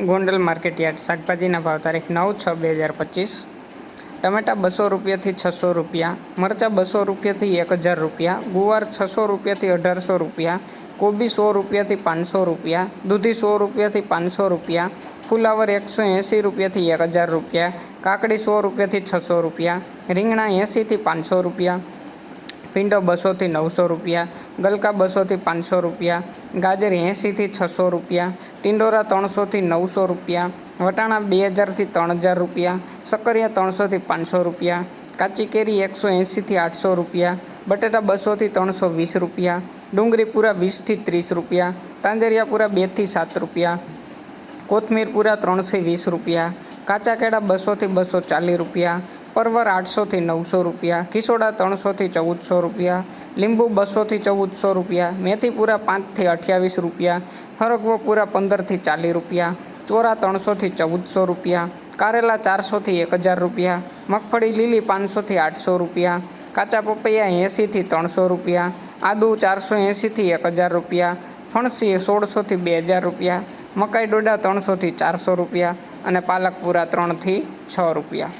Gondal market yard શાકભાજીના ભાવ તારીખ 9/6/2025। ટમેટા 200 રૂપિયાથી 600 રૂપિયા, મરચાં 200 રૂપિયાથી 1000 રૂપિયા, ગુવાર 600 રૂપિયાથી 1800 રૂપિયા, કોબી 100 રૂપિયાથી 500 રૂપિયા, દૂધી 100 રૂપિયાથી 500 રૂપિયા, ફુલાવર 180 રૂપિયાથી 1000 રૂપિયા, કાકડી 100 રૂપિયાથી 600 રૂપિયા, રીંગણા 80થી 500 રૂપિયા, ભીંડો 200થી 900 રૂપિયા, ગલકા 200થી 500 રૂપિયા, ગાજર 80થી 600 રૂપિયા, ટિંડોરા 300થી 900 રૂપિયા, વટાણા 2000થી 3000 રૂપિયા, સક્કરિયા 300થી 500 રૂપિયા, કાચી કેરી 180થી 800 રૂપિયા, બટેટા 200થી 320 રૂપિયા, ડુંગળી પૂરા 20થી 30 રૂપિયા, તાંજરિયા પૂરા 2થી 7 રૂપિયા, કોથમીર પૂરા 3થી 20 રૂપિયા, કાચા કેળા 200થી 240 રૂપિયા, પરવર 800થી 900 રૂપિયા, ખીસોડા 300થી 1400 રૂપિયા, લીંબુ 200થી 1400 રૂપિયા, મેથી પૂરા 5થી 28 રૂપિયા, હરગવો પૂરા 15થી 40 રૂપિયા, ચોરા 300થી 1400 રૂપિયા, કારેલા 400થી 1000 રૂપિયા, મગફળી લીલી 500થી 800 રૂપિયા, કાચા પપૈયા 80થી 300 રૂપિયા, આદુ 480થી 1000 રૂપિયા, ફણસી 1600થી 2000 રૂપિયા, મકાઈ ડોડા 300થી 400 રૂપિયા અને પાલક પૂરા 3થી 6 રૂપિયા।